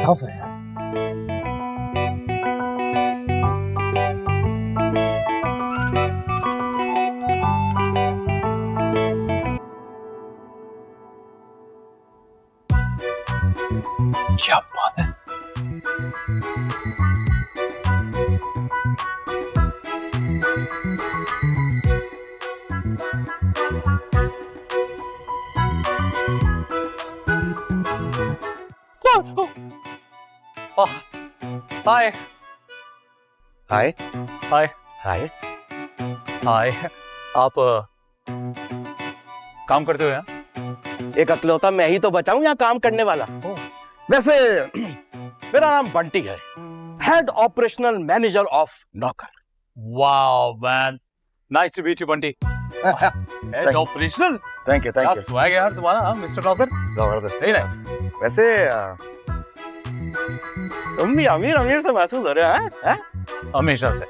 Tough है यार। क्या बात है। हाय हाय हाय हाय। हाय। आप काम करते हो यहाँ? एक अकलौता मैं ही तो बचा हूं यहाँ काम करने वाला। वैसे मेरा नाम बंटी है, हेड ऑपरेशनल मैनेजर ऑफ नौकर। Wow man, nice to meet you Bunty. Head operational, thank you क्या स्वैग है यार तुम्हारा मिस्टर नौकर। जबरदस्त। Very nice. वैसे तुम भी अमीर अमीर से महसूस हो रहे हैं? हमेशा से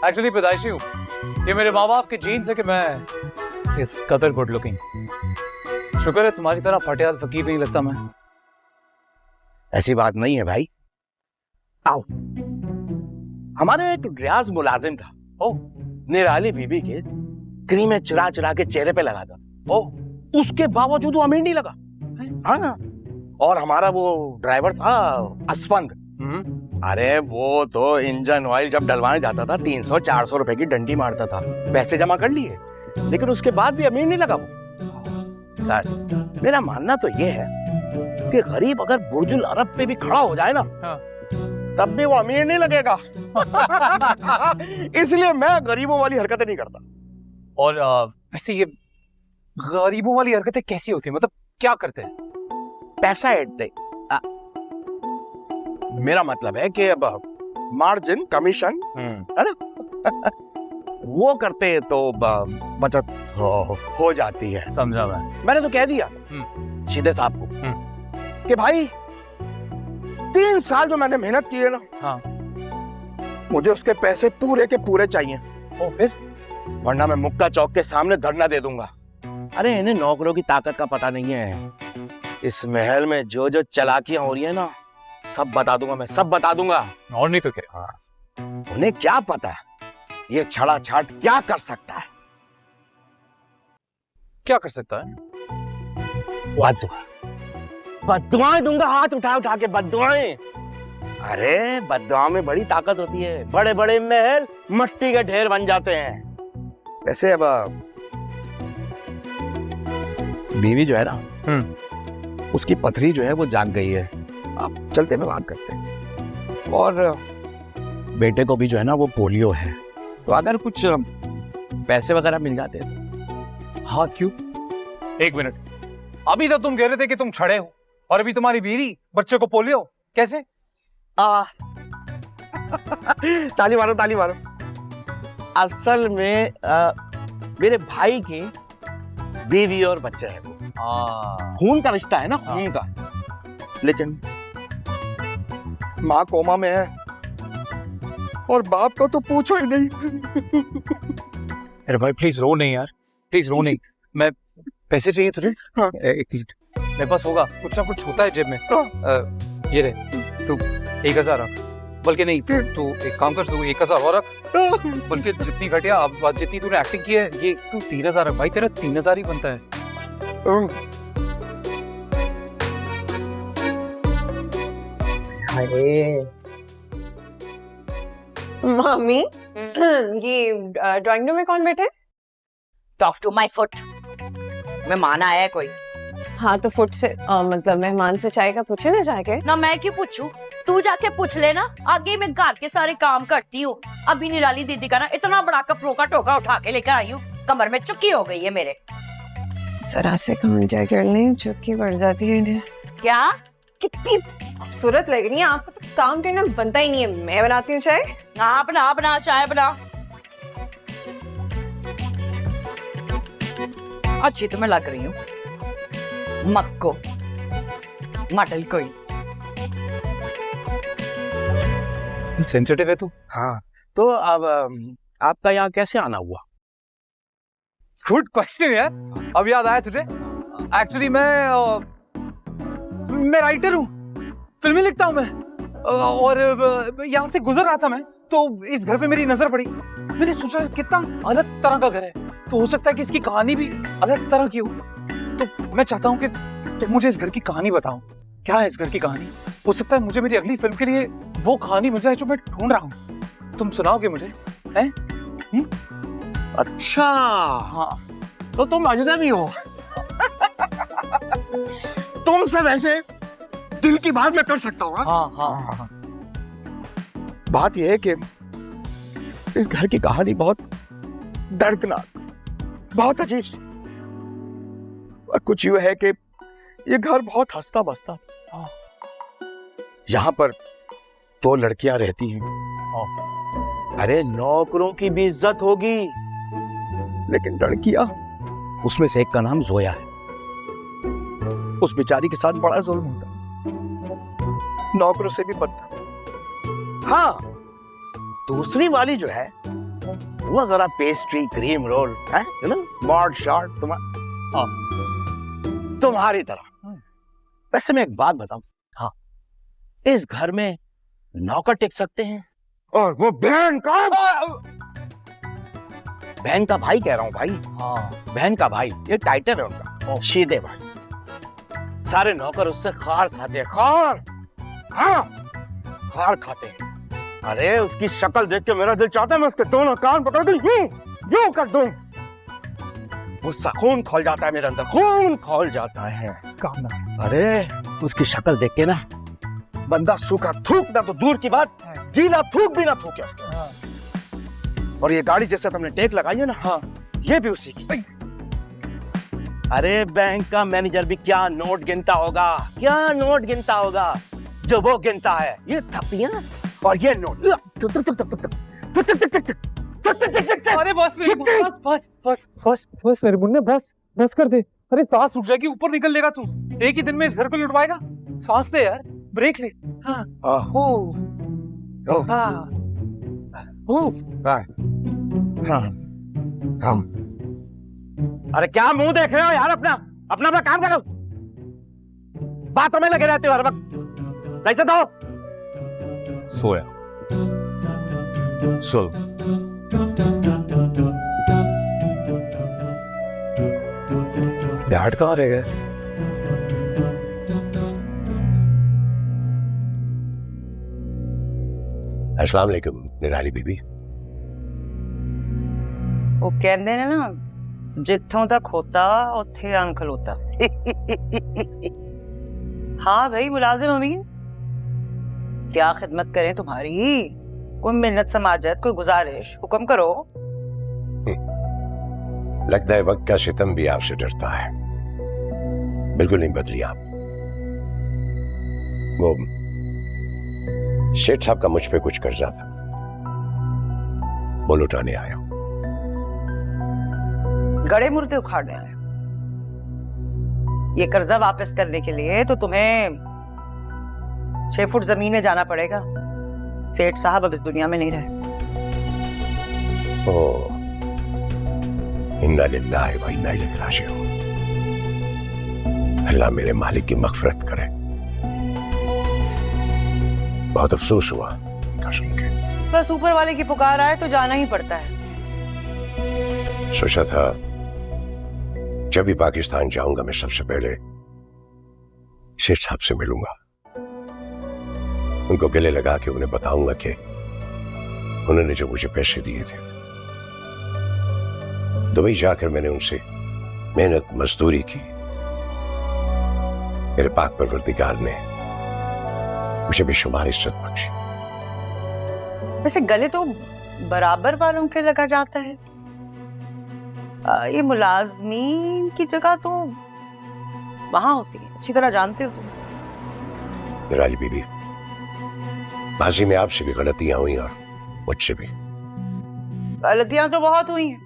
एक्चुअली पैदाइशी हूँ, ये मेरे माँ बाप के जीन्स है कि मैं इस कदर गुड लुकिंग। शुक्र है तुम्हारी तरह पटियाल फकीर नहीं लगता मैं। ऐसी बात नहीं है भाई। आओ, हमारे एक रियाज मुलाजिम था, ओह निराली बीबी के क्रीमें चुरा चुरा के चेहरे पे लगाता। ओह, उसके बावजूद वो अमीर नहीं लगा। हाँ, और हमारा वो ड्राइवर था असफंद। अरे वो तो इंजन ऑयल जब डलवाने जाता था 300-400 रुपए की डंडी मारता था, पैसे जमा कर लिए, लेकिन उसके बाद भी अमीर नहीं लगा वो। सर, मेरा मानना तो ये है कि गरीब अगर बुर्जुल अरब पे भी खड़ा हो जाए ना, हाँ। तब भी वो अमीर नहीं लगेगा। इसलिए मैं गरीबों वाली हरकतें नहीं करता। और वैसे ये गरीबों वाली हरकतें कैसी होती है, मतलब क्या करते हैं? पैसा ऐंठते। मेरा मतलब है कि अब मार्जिन कमीशन है ना, वो करते तो बचत हो जाती है। समझा मैं। मैंने तो कह दिया सीधे साहब को कि भाई 3 साल जो मैंने मेहनत की है ना, हाँ, मुझे उसके पैसे पूरे के पूरे चाहिए। ओ फिर? वरना मैं मुक्का चौक के सामने धरना दे दूंगा। अरे इन्हें नौकरों की ताकत का पता नहीं है। इस महल में जो जो चालाकियां हो रही है ना, सब बता दूंगा मैं, सब बता दूंगा। और नहीं तो क्या। उन्हें क्या पता है ये छड़ा छाट क्या कर सकता है। क्या कर सकता है? बद्दुआएं दूंगा, हाथ उठा उठा के बद्दुआएं। अरे बद्दुआ में बड़ी ताकत होती है, बड़े बड़े महल मट्टी के ढेर बन जाते हैं। वैसे अब बीवी जो है ना, उसकी पथरी जो है वो जाग गई है। आप चलते में बात करते हैं। और बेटे को भी जो है ना वो पोलियो है, तो अगर कुछ पैसे वगैरह मिल जाते हैं। हाँ क्यों? एक मिनट, अभी तो तुम कह रहे थे कि तुम छड़े हो, और अभी तुम्हारी बीवी बच्चे को पोलियो, कैसे? ताली मारो ताली मारो। असल में मेरे भाई की बीवी और बच्चे है, वो खून का रिश्ता है ना, खून का। लेकिन माँ कोमा में है और बाप को तो पूछो ही नहीं। अरे भाई प्लीज रो नहीं यार, प्लीज रो नहीं। मैं पैसे चाहिए तुझे? हाँ। एक मिनट, मेरे पास होगा, कुछ ना कुछ होता है जेब में। ये रे, तू 1000 रख। बल्कि नहीं, तू एक काम कर, तू 1000 और रख। बल्कि जितनी घटिया अब जितनी तूने एक्टिंग की है, ये तू 3000 रख भाई, तेरा 3000 ही बनता है। अरे मम्मी, ये ड्राइंग रूम में कौन बैठे? Talk to my foot. मेहमान आया है कोई? हाँ तो फुट से मतलब मेहमान से चाय का पूछे ना जाके। ना मैं क्यों पूछूं, तू जाके पूछ लेना। आगे मैं घर के सारे काम करती हूँ। अभी निराली दीदी का ना इतना बड़ा कपड़ों का टोकरा उठा के लेकर आई हूँ, कमर में चुक्की हो गई है मेरे। जरा से काम क्या करने चुक्की पड़ जाती है इन्हें। क्या? कितनी खूबसूरत लग रही है, आपको तो काम करना बनता ही नहीं है। मैं बनाती हूँ चाय। हाँ बना बना, चाय बना। अच्छी तो मैं लग रही हूँ, मक्को मटल कोई। सेंसिटिव है तू। हाँ, तो अब आपका यहाँ कैसे आना हुआ? गुड क्वेश्चन यार, अब याद आया तुझे। एक्चुअली मैं राइटर हूँ, फिल्में लिखता हूँ मैं। और यहाँ से गुजर रहा था मैं, तो इस घर पे मेरी नजर पड़ी। मैंने सोचा कितना अलग तरह का घर है, तो हो सकता है कि इसकी कहानी भी अलग तरह की हो। तो मैं चाहता हूँ कि तुम मुझे इस घर की कहानी बताओ। क्या है इस घर की कहानी? हो सकता है मुझे मेरी अगली फिल्म के लिए वो कहानी मिल जाए जो मैं ढूंढ रहा हूँ। तुम सुनाओगे मुझे? हैं? अच्छा, हाँ। तो तुम अजनबी हो। तुमसे वैसे दिल की बात मैं कर सकता हूँ। हाँ हाँ हाँ। बात यह है कि इस घर की कहानी बहुत दर्दनाक, बहुत अजीब सी। और कुछ यूं है कि ये घर बहुत हंसता बसता। यहाँ पर 2 लड़कियां रहती हैं। अरे नौकरों की भी इज्जत होगी, लेकिन लड़कियां, उसमें से एक का नाम जोया है। उस बेचारी के साथ बड़ा जुल्म होता है, नौकरों से भी बदतर। हाँ, दूसरी वाली जो है वो जरा पेस्ट्री क्रीम रोल है ना, मॉड शॉर्ट तुम्हारी तरह। वैसे मैं एक बात बताऊं, हाँ, इस घर में नौकर टिक सकते हैं, और वो बहन का भाई कह रहा हूं भाई। हाँ, बहन का भाई, ये टाइटल है उनका, शीदे भाई। सारे नौकर उससे खार खाते हैं, खार। हाँ, खार खाते हैं। अरे उसकी शक्ल देख के मेरा दिल चाहता है मैं उसके दोनों कान पकड़ के यूं कर दूं। गुस्सा, खून खौल जाता है मेरे अंदर, खून खौल जाता है। अरे उसकी शक्ल देख के ना बंदा सूखा थूक ना तो दूर की बात, गीला थूक भी ना थूके उसके। और ये गाड़ी जैसे तुमने टेक लगाई है ना, हाँ, ये भी उसी की। अरे बैंक का मैनेजर भी क्या नोट गिनता होगा, क्या नोट गिनता होगा जो वो गिनता है। ये थप्पियां और ये नोट। अरे बस मेरे बस बस बस बस बस मेरे मुन्ने, बस कर दे। अरे सांस रुक जाएगी, ऊपर निकल लेगा तू। एक ही दिन में इस घर को लुटवाएगा। सांस दे यार, ब्रेक ले। हाँ, हो, हाँ, हो, हाँ, हाँ। अरे क्या मुंह देख रहे हो यार, अपना अपना अपना काम करो। बातों में लगे रहते हो हर वक्त। सही से दो। सोया, सो। डैड कहाँ रह गए? अस्सलाम वालेकुम निराली बीबी। वो कहते ने ना, जिथों तक होता उत्थे अंग खलोता। हाँ भाई मुलाजिम अमीन, क्या खिदमत करें तुम्हारी? कोई मिन्नत समाजत, कोई गुजारिश, हुक्म करो। लगता है वक्त का सितम भी आपसे डरता है। बिल्कुल नहीं बदली आप। वो शेठ साहब का मुझ पे कुछ कर्जा था, वो लुटाने आया हूं। गड़े मुर्दे उखाड़ने आए? ये कर्जा वापस करने के लिए तो तुम्हें 6 फुट जमीन में जाना पड़ेगा। सेठ साहब अब इस दुनिया में नहीं रहे। ओ, इन्ना लिल्लाहि व इन्ना इलैहि राजिऊन। अल्लाह मेरे मालिक की मग़फ़िरत करे। बहुत अफसोस हुआ इनका सुन के। बस ऊपर वाले की पुकार आए तो जाना ही पड़ता है। सोचा था जब भी पाकिस्तान जाऊंगा मैं सबसे पहले शेख साहब से मिलूंगा, उनको गले लगा के उन्हें बताऊंगा कि उन्होंने जो मुझे पैसे दिए थे, दुबई जाकर मैंने उनसे मेहनत मजदूरी की। मेरे पाक परवरदिगार ने मुझे बेशुमार इज्जत बख्शी। वैसे गले तो बराबर वालों के लगा जाता है। ये मुलाजमीन की जगह तो वहां होती है, अच्छी तरह जानते हो तुम। निराली बीबी, माजी में आपसे भी गलतियां हुई और मुझसे भी। गलतियां तो बहुत हुई हैं।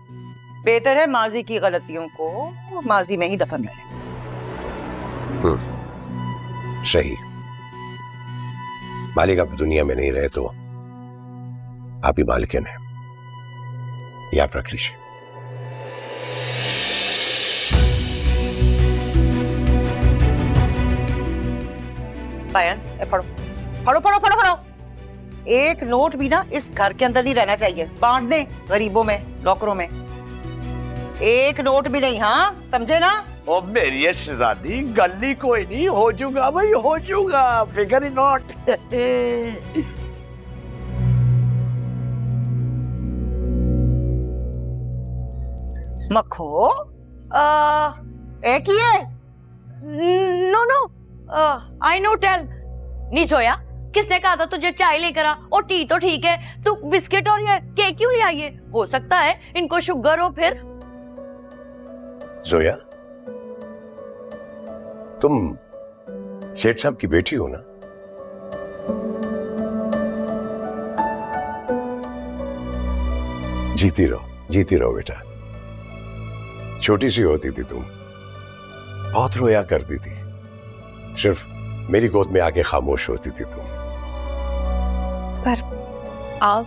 बेहतर है माजी की गलतियों को माजी में ही दफन रहे। सही। मालिक अब दुनिया में नहीं रहे तो आप ही मालिकिन हैं, ये आप रख लीजिए। पायन पढ़ो पढ़ो पढ़ो पढ़ो पढ़ो। एक नोट भी ना इस घर के अंदर नहीं रहना चाहिए, बांट दें गरीबों में, नौकरों में। एक नोट भी नहीं, हाँ समझे ना? ओ मेरी ये शहजादी, गली कोई नहीं, हो जाऊंगा भाई, हो जाऊंगा, फिगर इन नॉट। मखो एक ही है। No no, I know tell. नहीं सोया, किसने कहा था तुझे चाय लेकर आ? और टी तो ठीक है, तू बिस्किट और ये केक क्यों ले आई है? हो सकता है इनको शुगर हो फिर। जोया, तुम सेठ साहब की बेटी हो ना? जीती रहो बेटा। छोटी सी होती थी तुम, बहुत रोया करती थी, सिर्फ मेरी गोद में आके खामोश होती थी तुम। पर आप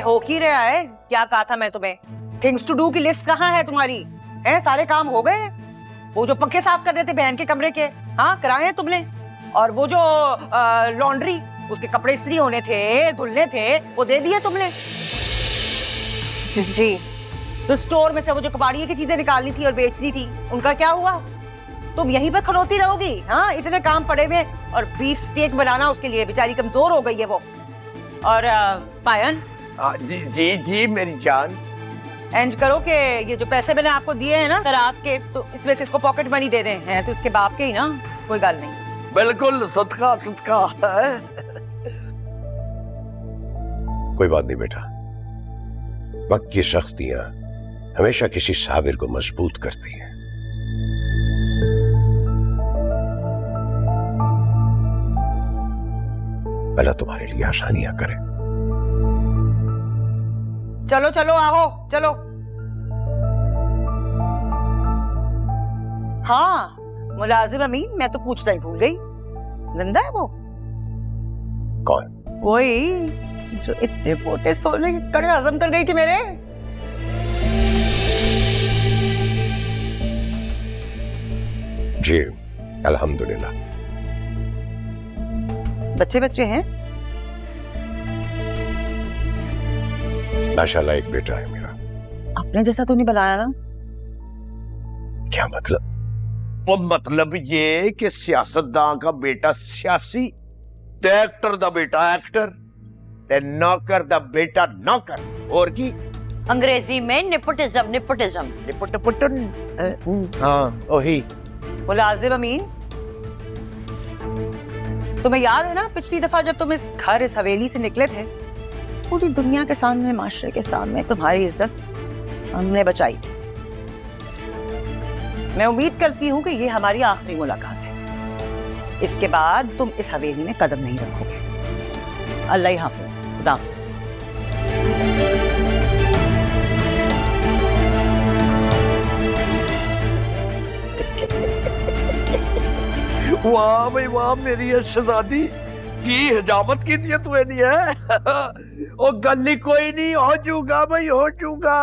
हो की रहा है? क्या कहा था मैं तुम्हें? थिंग्स टू डू की लिस्ट कहाँ है तुम्हारी? है सारे काम हो गए? वो जो पंखे साफ कर रहे थे बहन के कमरे के, हाँ कराए हैं तुमने? और वो जो लॉन्ड्री, उसके कपड़े इस्त्री होने थे, धुलने थे, वो दे दिए तुमने? जी तो स्टोर में से वो जो कबाड़िए की चीजें निकालनी थी और बेचनी थी, उनका क्या हुआ? तुम यहीं पे खलोती रहोगी? हाँ, इतने काम पड़े हुए, और बीफ स्टेक बनाना उसके लिए बेचारी कमजोर हो गई है वो। और पायन, जी जी जी मेरी जान। इंज करो कि ये जो पैसे मैंने आपको दिए हैं ना रात के, तो इसमें से इसको पॉकेट मनी दे दें। हैं तो इसके बाप के ही ना, कोई गल नहीं। बिल्कुल सदका सदका। कोई बात नहीं बेटा, वक्त की सख्तियां हमेशा किसी साबिर को मजबूत करती हैं। अल्लाह तुम्हारे लिए आसानियां करे। चलो चलो आओ चलो। हाँ मुलाजिम अमीन, मैं तो पूछना ही भूल गई, जिंदा है वो? कौन? वही जो इतने मोटे सोने के कड़े हजम कर गई थी मेरे। जी अल्हम्दुलिल्लाह। बच्चे बच्चे हैं? माशाल्लाह एक बेटा है मेरा। अपने जैसा तो नहीं बनाया ना? क्या मतलब? वो मतलब ये कि सियासतदान का बेटा सियासी, ते एक्टर दा बेटा एक्टर, ते नौकर दा बेटा नौकर। और की अंग्रेजी में नेपोटिज्म। नेपोटिज्म निपटपुटन। हाँ वही। मुलाजिम अमीन, तुम्हें याद है ना पिछली दफा जब तुम इस घर, इस हवेली से निकले थे, पूरी दुनिया के सामने, माशरे के सामने तुम्हारी इज्जत हमने बचाई थी। मैं उम्मीद करती हूँ कि ये हमारी आखिरी मुलाकात है। इसके बाद तुम इस हवेली में कदम नहीं रखोगे। अल्लाह हाफिज, खुदा हाफिज। वाह भाई वाह, मेरी ये शहजादी की हजामत की दिया तूने दी है। ओ गली कोई नहीं, हो जाऊंगा भाई, हो जाऊंगा।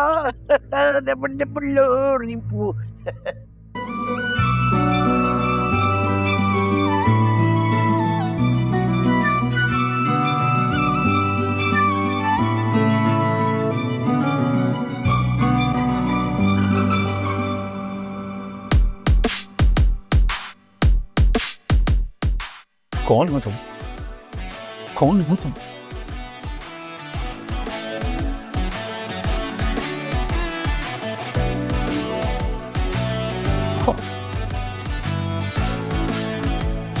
कौन हो तुम? कौन हो तुम?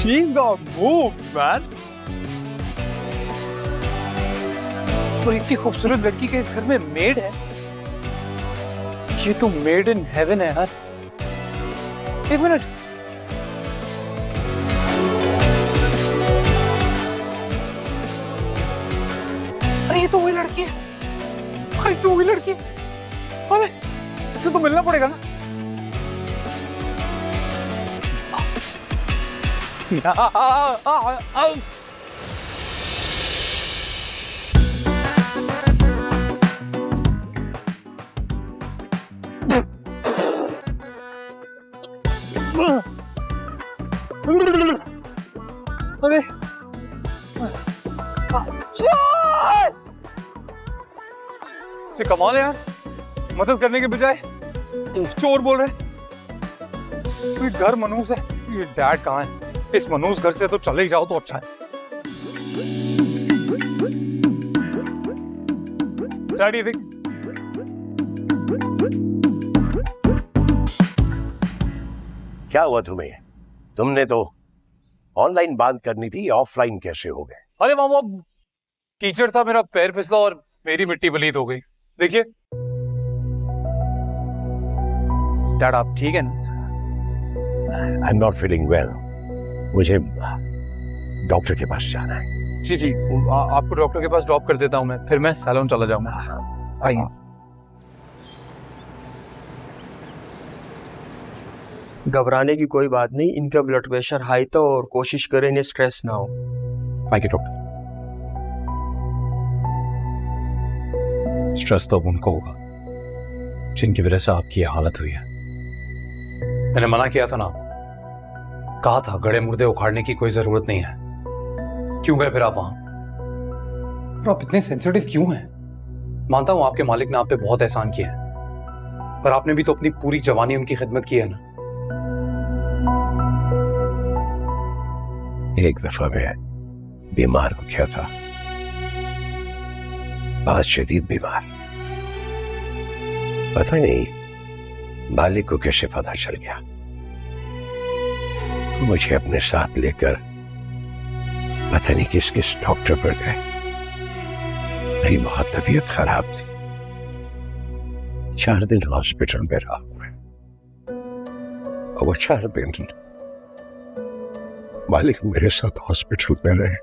She's got moves, man. और इतनी खूबसूरत लड़की के इस घर में मेड है? ये तो मेड इन हेवन है यार। एक मिनट, अरे ये तो वही लड़की है। अरे ये तो वही लड़की है। अरे इससे तो मिलना पड़ेगा ना। अरे ये कमाल है यार, मदद करने के बजाय चोर बोल रहे। ये घर मनूस है, ये डैड कहाँ है? इस मनूस घर से तो चले ही जाओ तो अच्छा है। डैडी देख, क्या हुआ तुम्हें? तुमने तो ऑनलाइन बात करनी थी, ऑफलाइन कैसे हो गए? अरे वहां वो कीचड़ था, मेरा पैर फिसला और मेरी मिट्टी बलीद हो गई। देखिए डैड, आप ठीक है ना? I am not feeling well, मुझे डॉक्टर के पास जाना है। जी जी, आपको डॉक्टर के पास ड्रॉप कर देता हूँ मैं, फिर मैं सैलून चला जाऊंगा। आइए। घबराने की कोई बात नहीं, इनका ब्लड प्रेशर हाई था और कोशिश करें इन्हें स्ट्रेस ना हो। Thank you doctor. स्ट्रेस तो अब उनको होगा जिनकी वजह से आपकी यह हालत हुई है। मैंने मना किया था ना आपको, कहा था गड़े मुर्दे उखाड़ने की कोई जरूरत नहीं है। क्यों गए फिर आप वहां? और आप इतने सेंसिटिव क्यों हैं? मानता हूं आपके मालिक ने आप पे बहुत एहसान किया है, पर आपने भी तो अपनी पूरी जवानी उनकी खिदमत की है ना। एक दफा मैं बीमार हो गया था, बहुत शदीद बीमार। पता नहीं मालिक को कैसे पता चल गया, मुझे अपने साथ लेकर पता नहीं किस किस डॉक्टर पर गए। मेरी बहुत तबीयत खराब थी, 4 दिन हॉस्पिटल में रहा मैं, और वो 4 दिन मालिक मेरे साथ हॉस्पिटल में रहे।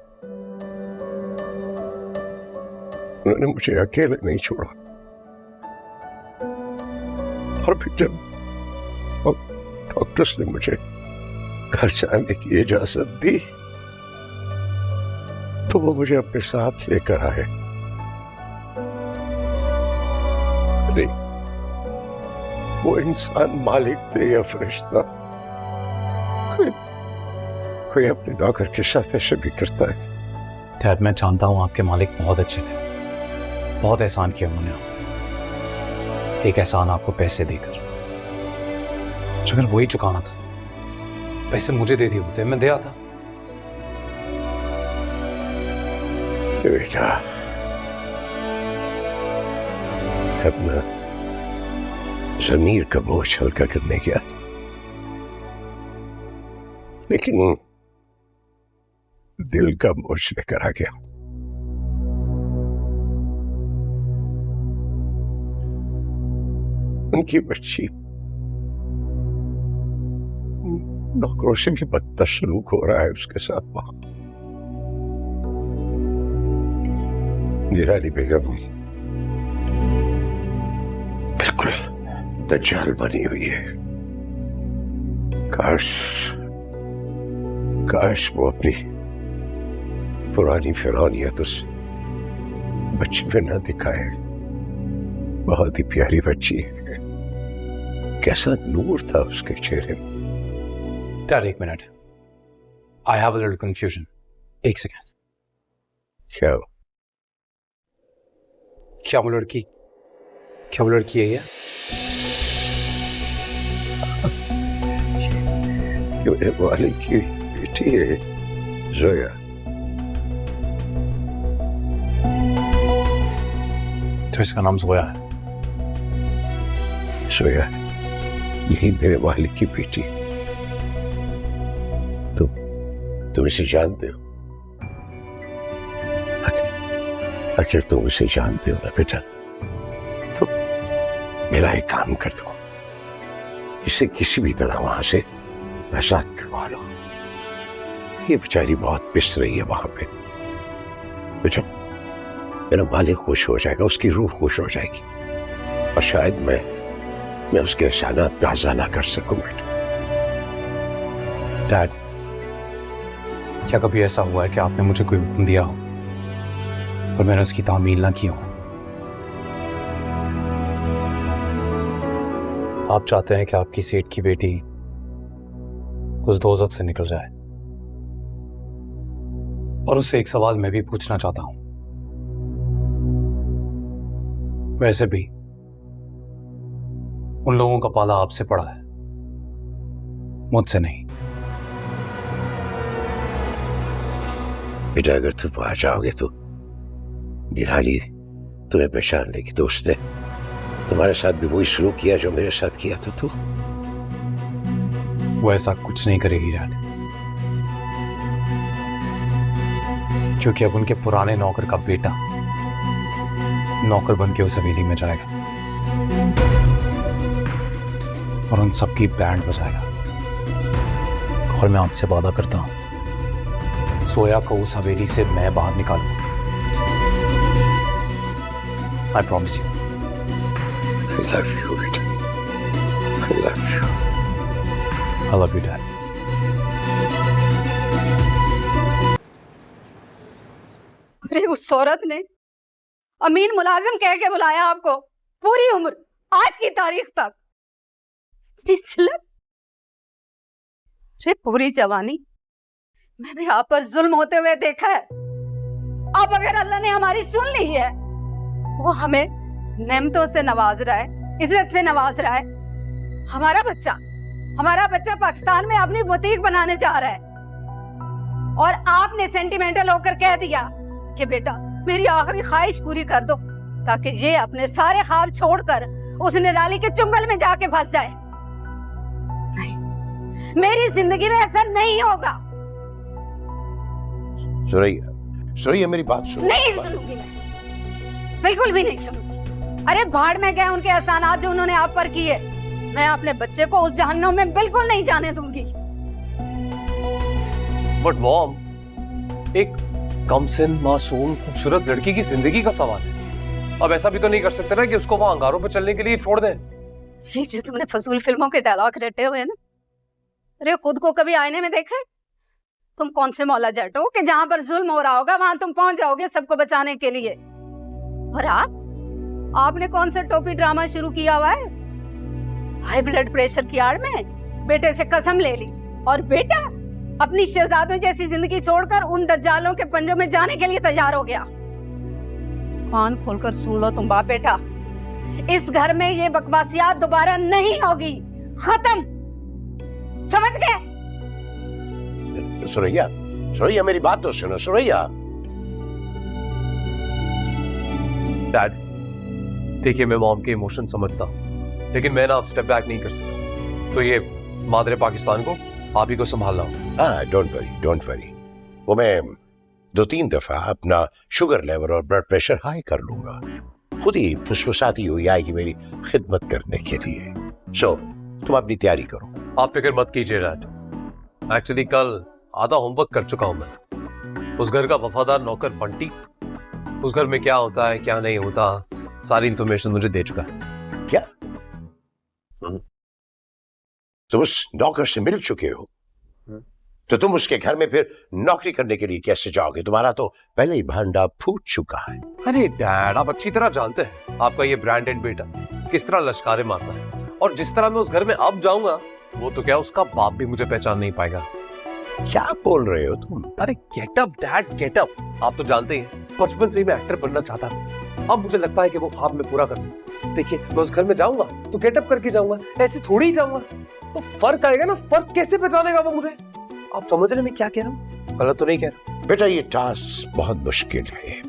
उन्होंने मुझे अकेले नहीं छोड़ा, और फिर जब डॉक्टर्स ने मुझे घर जाने की इजाजत दी तो वो मुझे अपने साथ लेकर आए। नहीं, वो इंसान मालिक थे या फरिश्ता? कोई अपने नौकर के साथ ऐसे भी करता है? डैड, मैं जानता हूं आपके मालिक बहुत अच्छे थे, बहुत एहसान किया उन्होंने आपको। एक एहसान आपको पैसे देकर, अगर वही चुकाना था, पैसे मुझे दे दिए होते, मैं दे आता। बेटा, अपना जमीर का बोझ हल्का करने गया था, लेकिन दिल का बोझ लेकर आ गया। उनकी बच्ची नौकरों से भी बदतर सलूक हो रहा है उसके साथ वहां। निराली बेगम बिल्कुल दज्जाल बनी हुई है। काश वो अपनी पुरानी फिरौनियत उस बच्ची में ना दिखाए। बहुत ही प्यारी बच्ची है, कैसा नूर था उसके चेहरे में। डैड, एक minute, I have a little confusion. एक सेकेंड, क्या वो लड़की है ये? मेरे वाले की बेटी है जोया। तो इसका नाम जोया है? जोया, यही मेरे वाले की बेटी। तुम इसे जानते हो? आखिर तुम इसे जानते हो ना बेटा, तो मेरा एक काम कर दो, इसे किसी भी तरह वहां से आजाद करवा लो। ये बेचारी बहुत पिस रही है वहां पे। तो जब मेरा मालिक खुश हो जाएगा, उसकी रूह खुश हो जाएगी, और शायद मैं उसके एहसानात का अज़ा कर सकूं बेटा। डैड, क्या कभी ऐसा हुआ है कि आपने मुझे कोई हुक्म दिया हो और मैंने उसकी तामील ना की हो? आप चाहते हैं कि आपकी सेठ की बेटी उस दोज़ख से निकल जाए, और उससे एक सवाल मैं भी पूछना चाहता हूं। वैसे भी उन लोगों का पाला आपसे पड़ा है, मुझसे नहीं। बेटा अगर तुम आ जाओगे तो निराली तुम्हें पहचान लेगी तो उसने तुम्हारे साथ भी वही सलूक किया जो मेरे साथ किया था। तू वो ऐसा कुछ नहीं करेगी रानी, क्योंकि अब उनके पुराने नौकर का बेटा नौकर बन के उस हवेली में जाएगा और उन सबकी बैंड बजाएगा। और मैं आपसे वादा करता हूं, सोया को उस हवेली से मैं बाहर निकालूंगा। I promise you. I love you, बेटा। I love you. I love you, Dad. अरे उस औरत ने अमीन मुलाजिम कह के बुलाया आपको, पूरी उम्र आज की तारीख तक। अरे पूरी जवानी मैंने आप पर जुल्म होते हुए देखा है। अब अगर अल्लाह ने हमारी सुन ली है, वो हमें नेमतों से नवाज रहा है, इज्जत से नवाज रहा है। हमारा बच्चा पाकिस्तान में अपनी बुटीक बनाने जा रहा है और आपने सेंटिमेंटल होकर कह दिया कि बेटा मेरी आखिरी ख्वाहिश पूरी कर दो, ताकि ये अपने सारे ख्वाब छोड़कर उस निराली के चुंगल में जाके फंस जाए। नहीं, मेरी जिंदगी में ऐसा नहीं होगा। सुरैया मेरी बात सुनो। नहीं सुनूंगी मैं, बिल्कुल भी नहीं सुनूंगी। अरे भाड़ में गए उनके एहसानात जो उन्होंने आप पर किए। मैं अपने बच्चे को उस जहन्नुम में बिल्कुल नहीं जाने दूंगी। बट मॉम, एक कमसिन मासूम खूबसूरत लड़की की जिंदगी का सवाल है। अब ऐसा भी तो नहीं कर सकते ना कि उसको वहां अंगारों पर चलने के लिए छोड़ दें। ये जो तुमने फजूल फिल्मों के डायलॉग रटे हुए हैं ना, अरे खुद को कभी आईने में देखा है? तुम कौन से मौला जट हो कि जहां पर जुल्म हो रहा होगा वहां तुम पहुंच जाओगे सबको बचाने के लिए। और आपने कौन सा टोपी ड्रामा शुरू किया हुआ है? हाई ब्लड प्रेशर की आड़ में बेटे से कसम ले ली और बेटा अपनी शहजादों जैसी जिंदगी छोड़कर उन दज्जालों के पंजों में जाने के लिए तैयार हो गया। कान खोलकर सुन लो तुम बाप बेटा, इस घर में ये बकवासियात दोबारा नहीं होगी। खत्म, समझ गए? सुरैया मेरी बात तो सुनो। सुरैया डैड, देखिए मैं मॉम के इमोशन समझता हूँ, लेकिन मैं ना अब स्टेप बैक नहीं कर सकता। तो ये मादरे पाकिस्तान को आप ही को संभालना हो। हाँ, डोंट वरी। वो मैं 2-3 दफा अपना शुगर लेवल और ब्लड प्रेशर हाई कर लूंगा। खुद ही फुसफुसाती हुई आएगी मेरी खिदमत करने के लिए। सो तुम अपनी तैयारी करो। आप फिक्र मत कीजिए डैड। एक्चुअली कल आधा होमवर्क कर चुका हूं मैं। उस घर का वफादार नौकर बंटी उस घर में क्या होता है क्या नहीं होता सारी इंफॉर्मेशन मुझे दे चुका है। क्या तुम उस नौकर से मिल चुके हो? तो तुम उसके घर में फिर नौकरी करने के लिए कैसे जाओगे? तुम्हारा तो पहले ही भांडा फूट चुका है। अरे डैड, आप अच्छी तरह जानते हैं आपका ये ब्रांडेड बेटा किस तरह लश्कारे मारता है, और जिस तरह मैं उस घर में अब जाऊंगा वो तो क्या उसका बाप भी मुझे पहचान नहीं पाएगा। क्या बोल रहे हो तुम? अरे गेटअप डैड, गेटअप। आप तो जानते हैं बचपन से ही मैं एक्टर बनना चाहता था। अब मुझे लगता है कि वो ख्वाब में पूरा कर दूं। देखिए मैं उस घर में जाऊंगा तो गेटअप करके जाऊंगा, ऐसे थोड़ी ही जाऊंगा। तो फर्क आएगा ना, फर्क कैसे पहचानेगा वो मुझे? आप समझ रहे मैं क्या कह रहा हूँ? गलत तो नहीं कह रहा? बेटा ये टास्क बहुत मुश्किल है।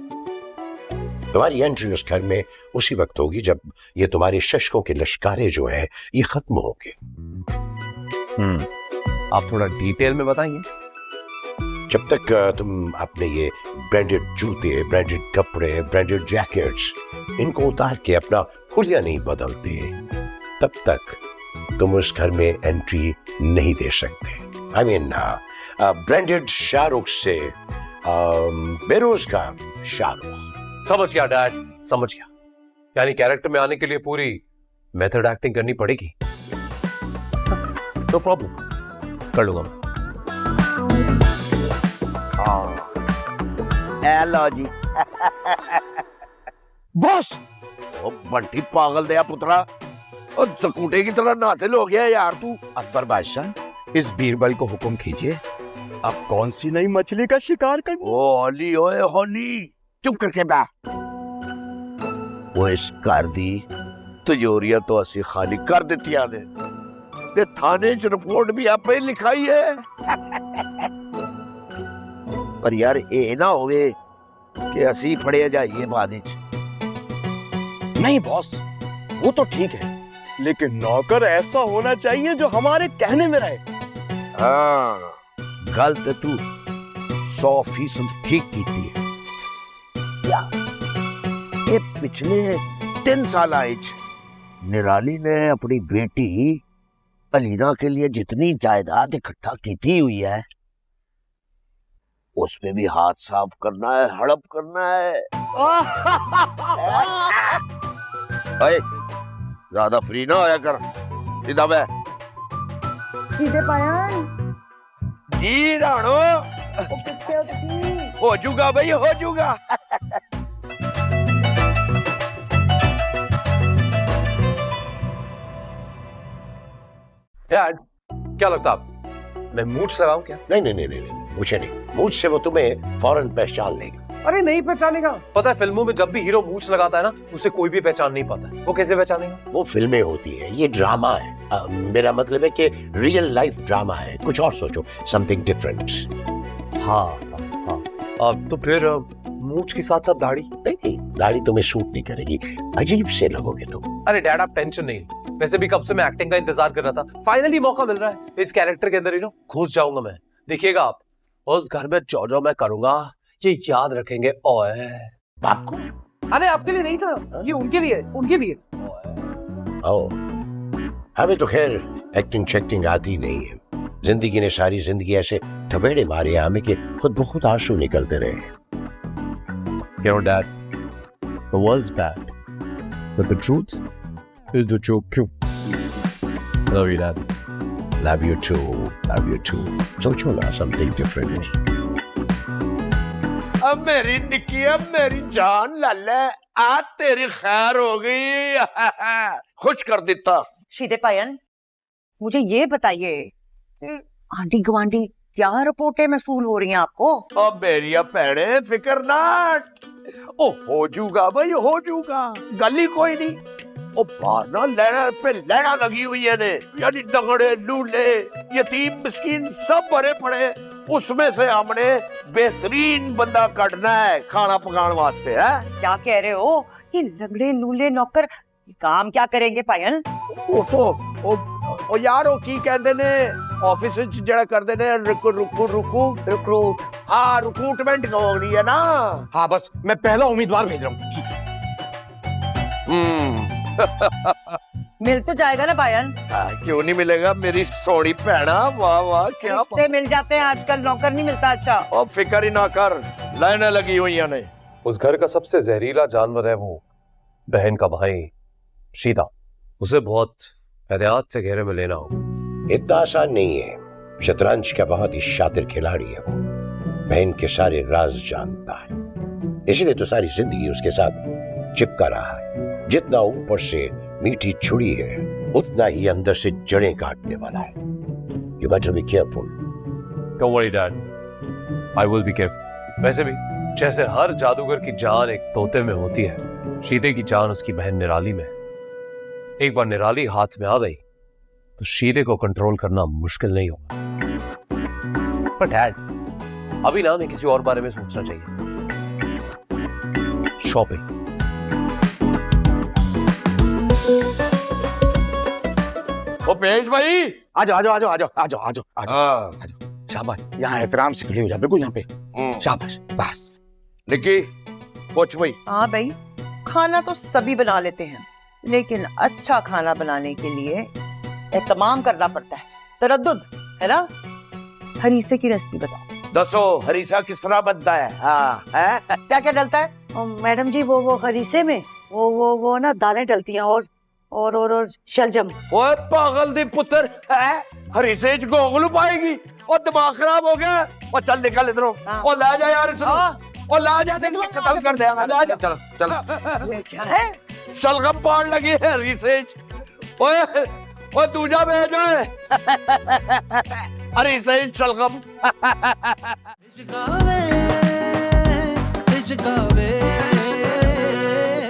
तुम्हारी एंट्री उस घर में उसी वक्त होगी जब ये तुम्हारे शशकों के लश्कारे जो है ये खत्म होंगे। आप थोड़ा डिटेल में बताएंगे? जब तक तुम अपने ये ब्रांडेड जूते, ब्रांडेड कपड़े, ब्रांडेड जैकेट्स इनको उतार के अपना हुलिया नहीं बदलते, तब तक तुम उस घर में एंट्री नहीं दे सकते। आई मीन ब्रांडेड शाहरुख से बेरोजगार शाहरुख। समझ गया डैड, समझ गया। यानी कैरेक्टर में आने के लिए पूरी मेथड एक्टिंग करनी पड़ेगी। नो प्रॉब्लम, कर लूंगा मैं। हेलो जी। बॉस, ओ बंटी पागल दया पुत्रा, और सकूटे की तरह नासिल हो गया यार तू। अकबर बादशाह, इस बीरबल को हुक्म कीजिए अब कौन सी नई मछली का शिकार कर? ओ होली ओए होली, चुप करके बैठ। वो इस कर दी तिजोरियां तो असी खाली कर दित्तियां ने ते थाने च रिपोर्ट भी आपे ही लिखाई है। पर यार ये ना होवे कि असी फड़े जाइए बाद विच। नहीं बॉस, वो तो ठीक है, लेकिन नौकर ऐसा होना चाहिए जो हमारे कहने में रहे। हाँ, गल ते तू 100% ठीक की थी। ये पिछले 3 साल आइज निराली ने अपनी बेटी अलीना के लिए जितनी जायदाद इकट्ठा की हुई है, उसमें भी हाथ साफ करना है, हड़प करना है। अरे ज्यादा फ्री ना होया कर, सीधा बै। सीधे पायन जी राणो, हो जूगा भाई, हो जूगा। डैड, क्या लगता है आप मैं मूड्स लगाऊं क्या? नहीं नहीं नहीं नहीं, मुझे नहीं, मुझ से वो तुम्हें फौरन पहचान लेगा। अरे नहीं पहचानेगा। पता है फिल्मों में जब भी हीरो मूछ लगाता है ना, उसे कोई भी पहचान नहीं पाता है। वो कैसे पहचानेगा? वो फिल्में होती है, ये ड्रामा है। मेरा मतलब है कि रियल लाइफ ड्रामा है, कुछ और सोचो, समथिंग डिफरेंट। हाँ हाँ, अब तो फिर मूछ के साथ साथ दाढ़ी? नहीं नहीं, दाढ़ी तुम्हें सूट नहीं करेगी, अजीब से लगोगे तुम। अरे डैड आप टेंशन नहीं, वैसे भी कब से मैं एक्टिंग का इंतजार कर रहा था, फाइनली मौका मिल रहा है। इस कैरेक्टर के अंदर ही ना घुस जाऊंगा मैं, देखिएगा आप। उस घर में जो मैं करूंगा ये याद रखेंगे। ओए बाप को? अरे आपके लिए नहीं था, ये उनके लिए, उनके लिए। आओ, हमें तो खैर एक्टिंग शेक्टिंग आती नहीं है। जिंदगी ने सारी जिंदगी ऐसे थपेड़े मारे हमें कि खुद ब खुद आंसू निकलते रहे। You know, Dad, the world's bad, but the truth is the truth. Love you, Dad. Love you too, love you too. सोचो ना something different. अब मेरी निक्की, अब मेरी जान लाले, आज तेरी खैर हो गई। खुश कर देता। सीधे पायन, मुझे ये बताइए कि आंटी गवांडी क्या रिपोर्टें मसूल हो रही हैं आपको? अब मेरिया भैने फिकर ना, ओ हो जूगा भाई, हो जूगा, गल ही कोई नहीं। ओ बाहर ना लैना पे लैना लगी हुई है ने, यानी दंगड़े लूले यतीम मिस्कीन सब भरे पड़े, उसमें से हमने बेहतरीन बंदा काटना है खाना पकाने वास्ते। है क्या कह रहे हो? ये लंगड़े लूले नौकर काम क्या करेंगे पायन? ओ तो ओ यार, ओ की कहंदे ने ऑफिस विच जेड़ा करदे ने रिक्रूट। हाँ, रिक्रूटमेंट हो रही है ना। हाँ बस, मैं पहला उम्मीदवार भेज रहा हूँ। मिल तो जाएगा ना पायन? क्यों नहीं मिलेगा मेरी सोनी भैना, वाह वाह, क्या रिश्ते मिल जाते हैं आजकल, नौकर नहीं मिलता। अच्छा ओ फिक्र ही ना कर, लाइनें लगी हुई ने। उस घर का सबसे जहरीला जानवर है वो बहन का भाई शीदा। उसे बहुत एहतियात से घेरे में लेना होगा। इतना आसान नहीं है। शतरंज का बहुत ही शातिर खिलाड़ी है वो, बहन के सारे राज जानता है, इसलिए तो सारी जिंदगी उसके साथ चिपका रहा है। जितना ऊपर से मीठी छुरी है, उतना ही अंदर से जड़ें काटने वाला है। You better be careful. Don't worry, Dad. I will be careful. वैसे भी जैसे हर जादूगर की जान एक तोते में होती है, शीदे की जान उसकी बहन निराली में। एक बार निराली हाथ में आ गई तो शीदे को कंट्रोल करना मुश्किल नहीं होगा। पर डैड, अभी ना हमें किसी और बारे में सोचना चाहिए। शॉपिंग। ओ पेश भाई, आ जाओ आ जाओ आ जाओ आ जाओ आ जाओ आ जाओ आ जाओ। शाबाश, यहाँ एहतराम से खड़े हो जा, बिल्कुल यहाँ पे। शाबाश, बस। निकी पूछ भाई। हाँ भाई, खाना तो सभी बना लेते हैं, लेकिन अच्छा खाना बनाने के लिए एहतमाम करना पड़ता है, तरद्दुद है ना। हरीसे की रेसिपी बताओ। दसो, हरीसा किस तरह बनता है? हाँ, है? क्या क्या डलता है? मैडम जी, वो हरीसे में वो ना दालें डलती हैं और शलजम। ओए पागल दी पुत्र, है हरीसे च गोगलू पाएगी और दिमाग खराब हो गया। और चल निकल इधरों, और ला जा यार इसको, और ला जा, खत्म कर देगा। ला जा, चलो चलो। ये क्या है? शलगम पाड़ लगी है हरीसे च। ओए दूजा भेजो। अरे सही शलगम। इश्कावे